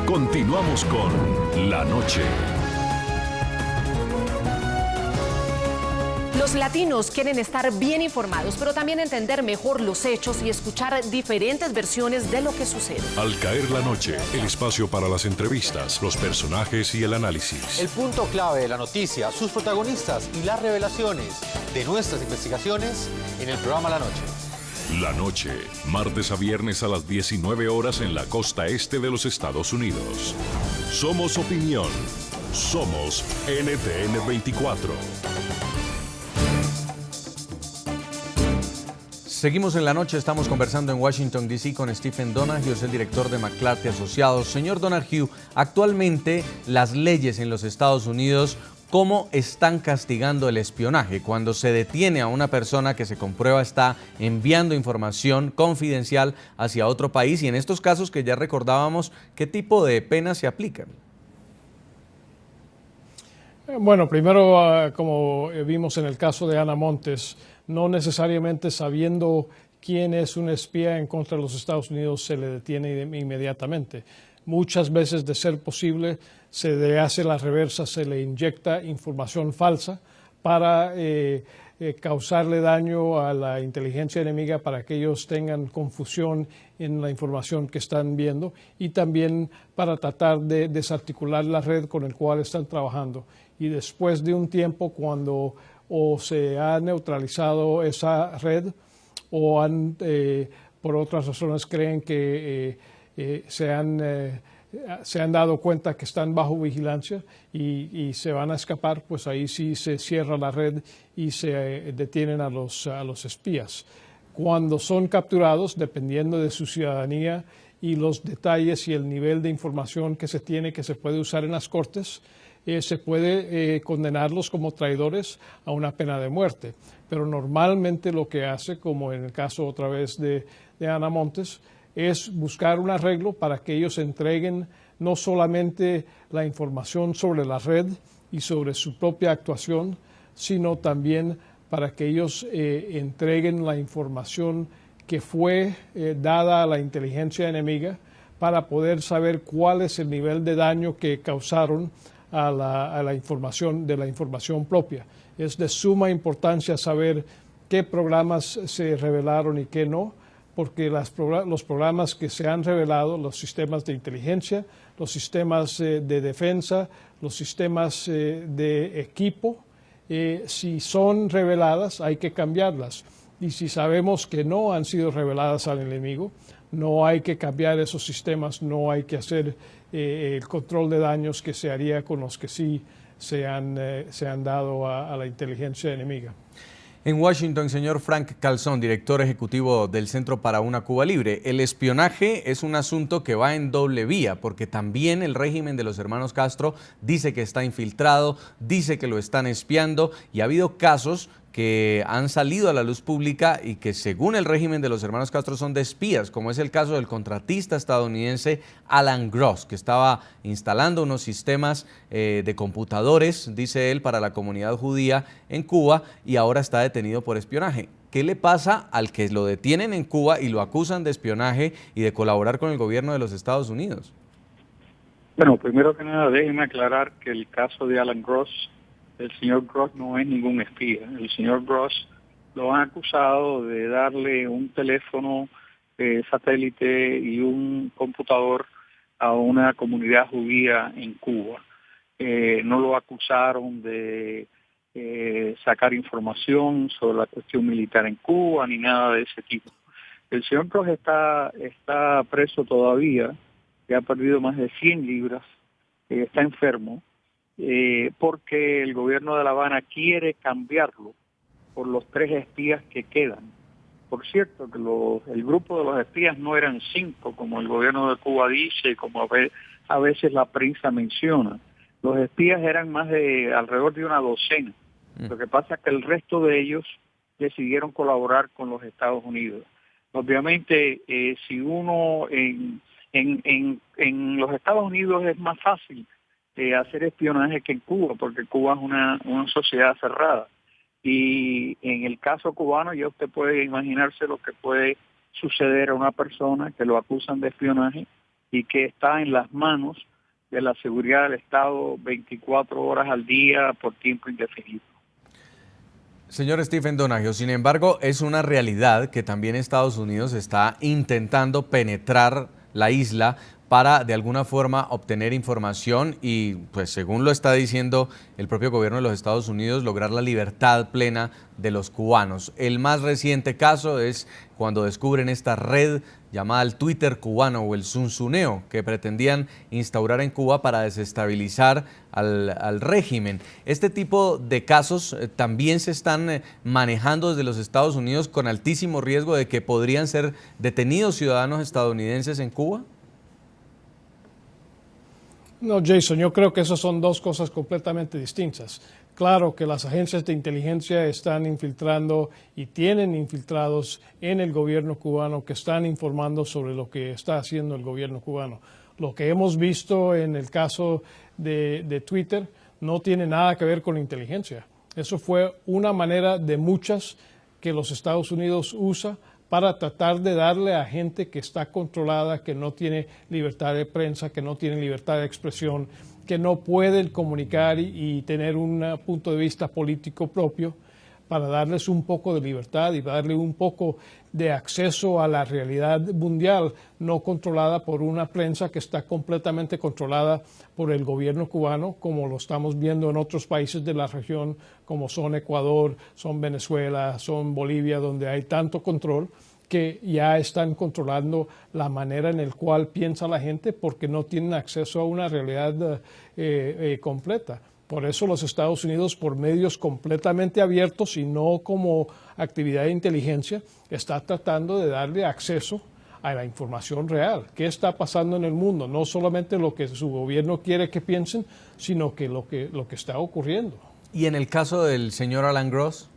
Continuamos con La Noche. Los latinos quieren estar bien informados, pero también entender mejor los hechos y escuchar diferentes versiones de lo que sucede. Al caer la noche, el espacio para las entrevistas, los personajes y el análisis. El punto clave de la noticia, sus protagonistas y las revelaciones de nuestras investigaciones en el programa La Noche. La Noche, martes a viernes a las 19 horas en la costa este de los Estados Unidos. Somos opinión. Somos NTN 24. Seguimos en La Noche, estamos conversando en Washington, D.C. con Stephen Donahue, es el director de McClarty Asociados. Señor Donahue, actualmente las leyes en los Estados Unidos, ¿cómo están castigando el espionaje? Cuando se detiene a una persona que se comprueba está enviando información confidencial hacia otro país, y en estos casos que ya recordábamos, ¿qué tipo de penas se aplican? Bueno, primero, como vimos en el caso de Ana Montes, no necesariamente sabiendo quién es un espía en contra de los Estados Unidos se le detiene inmediatamente. Muchas veces, de ser posible, se le hace la reversa, se le inyecta información falsa para causarle daño a la inteligencia enemiga, para que ellos tengan confusión en la información que están viendo, y también para tratar de desarticular la red con la cual están trabajando. Y después de un tiempo, cuando o se ha neutralizado esa red o por otras razones creen que se han dado cuenta que están bajo vigilancia y se van a escapar, pues ahí sí se cierra la red y se detienen a los espías. Cuando son capturados, dependiendo de su ciudadanía y los detalles y el nivel de información que se tiene, que se puede usar en las cortes, se puede condenarlos como traidores a una pena de muerte. Pero normalmente lo que hace, como en el caso otra vez de Ana Montes, es buscar un arreglo para que ellos entreguen no solamente la información sobre la red y sobre su propia actuación, sino también para que ellos entreguen la información que fue dada a la inteligencia enemiga, para poder saber cuál es el nivel de daño que causaron a la información propia. Es de suma importancia saber qué programas se revelaron y qué no, porque los programas que se han revelado, los sistemas de inteligencia, los sistemas de defensa, los sistemas de equipo, si son reveladas hay que cambiarlas. Y si sabemos que no han sido reveladas al enemigo, no hay que cambiar esos sistemas, no hay que hacer el control de daños que se haría con los que sí se han dado a la inteligencia enemiga. En Washington, señor Frank Calzón, director ejecutivo del Centro para una Cuba Libre, el espionaje es un asunto que va en doble vía, porque también el régimen de los hermanos Castro dice que está infiltrado, dice que lo están espiando, y ha habido casos que han salido a la luz pública y que según el régimen de los hermanos Castro son de espías, como es el caso del contratista estadounidense Alan Gross, que estaba instalando unos sistemas de computadores, dice él, para la comunidad judía en Cuba, y ahora está detenido por espionaje. ¿Qué le pasa al que lo detienen en Cuba y lo acusan de espionaje y de colaborar con el gobierno de los Estados Unidos? Bueno, primero que nada, déjenme aclarar que el caso de Alan Gross, el señor Gross no es ningún espía. El señor Gross lo han acusado de darle un teléfono satélite y un computador a una comunidad judía en Cuba. No lo acusaron de sacar información sobre la cuestión militar en Cuba ni nada de ese tipo. El señor Gross está preso todavía, que ha perdido más de 100 libras, está enfermo, porque el gobierno de La Habana quiere cambiarlo por los 3 espías que quedan. Por cierto, que el grupo de los espías no eran 5, como el gobierno de Cuba dice, como a veces la prensa menciona. Los espías eran alrededor de una docena. Lo que pasa es que el resto de ellos decidieron colaborar con los Estados Unidos. Obviamente, si uno en los Estados Unidos es más fácil hacer espionaje que en Cuba, porque Cuba es una sociedad cerrada. Y en el caso cubano ya usted puede imaginarse lo que puede suceder a una persona que lo acusan de espionaje y que está en las manos de la seguridad del Estado 24 horas al día por tiempo indefinido. Señor Stephen Donoghue, sin embargo, es una realidad que también Estados Unidos está intentando penetrar la isla para de alguna forma obtener información y, pues según lo está diciendo el propio gobierno de los Estados Unidos, lograr la libertad plena de los cubanos. El más reciente caso es cuando descubren esta red llamada el Twitter cubano o el Zunzuneo, que pretendían instaurar en Cuba para desestabilizar al régimen. Este tipo de casos también se están manejando desde los Estados Unidos con altísimo riesgo de que podrían ser detenidos ciudadanos estadounidenses en Cuba. No, Jason, yo creo que esas son dos cosas completamente distintas. Claro que las agencias de inteligencia están infiltrando y tienen infiltrados en el gobierno cubano que están informando sobre lo que está haciendo el gobierno cubano. Lo que hemos visto en el caso de Twitter no tiene nada que ver con la inteligencia. Eso fue una manera de muchas que los Estados Unidos usa para tratar de darle a gente que está controlada, que no tiene libertad de prensa, que no tiene libertad de expresión, que no pueden comunicar y tener un punto de vista político propio, para darles un poco de libertad y darle un poco de acceso a la realidad mundial, no controlada por una prensa que está completamente controlada por el gobierno cubano, como lo estamos viendo en otros países de la región, como son Ecuador, son Venezuela, son Bolivia, donde hay tanto control que ya están controlando la manera en la cual piensa la gente porque no tienen acceso a una realidad completa. Por eso los Estados Unidos, por medios completamente abiertos y no como actividad de inteligencia, está tratando de darle acceso a la información real. ¿Qué está pasando en el mundo? No solamente lo que su gobierno quiere que piensen, sino que lo que está ocurriendo. ¿Y en el caso del señor Alan Gross?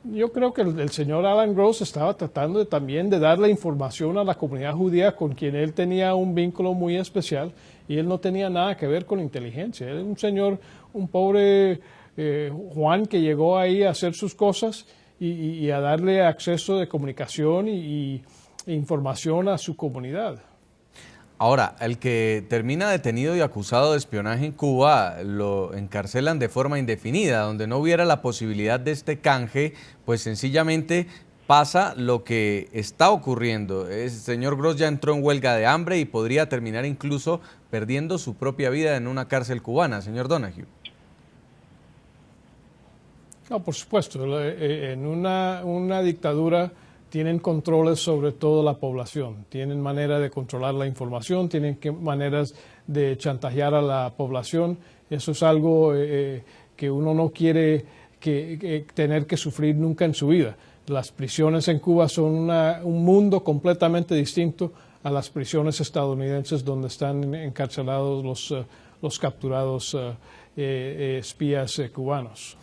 Yo creo que el señor Alan Gross estaba tratando también de darle información a la comunidad judía con quien él tenía un vínculo muy especial y él no tenía nada que ver con inteligencia. Él es un señor, un pobre Juan que llegó ahí a hacer sus cosas y a darle acceso de comunicación e información a su comunidad. Ahora, el que termina detenido y acusado de espionaje en Cuba lo encarcelan de forma indefinida, donde no hubiera la posibilidad de este canje, pues sencillamente pasa lo que está ocurriendo. El señor Gross ya entró en huelga de hambre y podría terminar incluso perdiendo su propia vida en una cárcel cubana. Señor Donoghue. No, por supuesto. En una dictadura tienen controles sobre toda la población, tienen manera de controlar la información, tienen maneras de chantajear a la población. Eso es algo que uno no quiere tener que sufrir nunca en su vida. Las prisiones en Cuba son un mundo completamente distinto a las prisiones estadounidenses donde están encarcelados los capturados espías cubanos.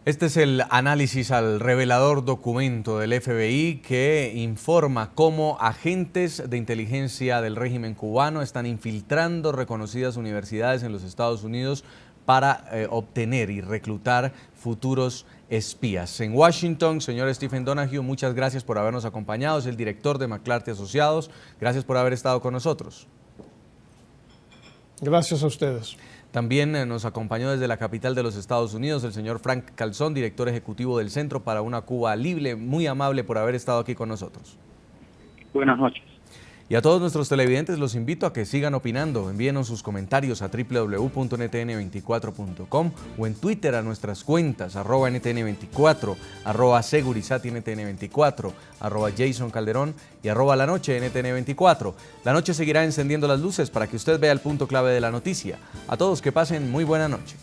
Este es el análisis al revelador documento del FBI que informa cómo agentes de inteligencia del régimen cubano están infiltrando reconocidas universidades en los Estados Unidos para obtener y reclutar futuros espías. En Washington, señor Stephen Donoghue, muchas gracias por habernos acompañado. Es el director de McClarty Asociados. Gracias por haber estado con nosotros. Gracias a ustedes. También nos acompañó desde la capital de los Estados Unidos el señor Frank Calzón, director ejecutivo del Centro para una Cuba Libre. Muy amable por haber estado aquí con nosotros. Buenas noches. Y a todos nuestros televidentes los invito a que sigan opinando. Envíenos sus comentarios a www.ntn24.com o en Twitter a nuestras cuentas @ntn24, @segurizatntn24, @JasonCalderón y @lanoche_ntn24. La noche seguirá encendiendo las luces para que usted vea el punto clave de la noticia. A todos que pasen muy buena noche.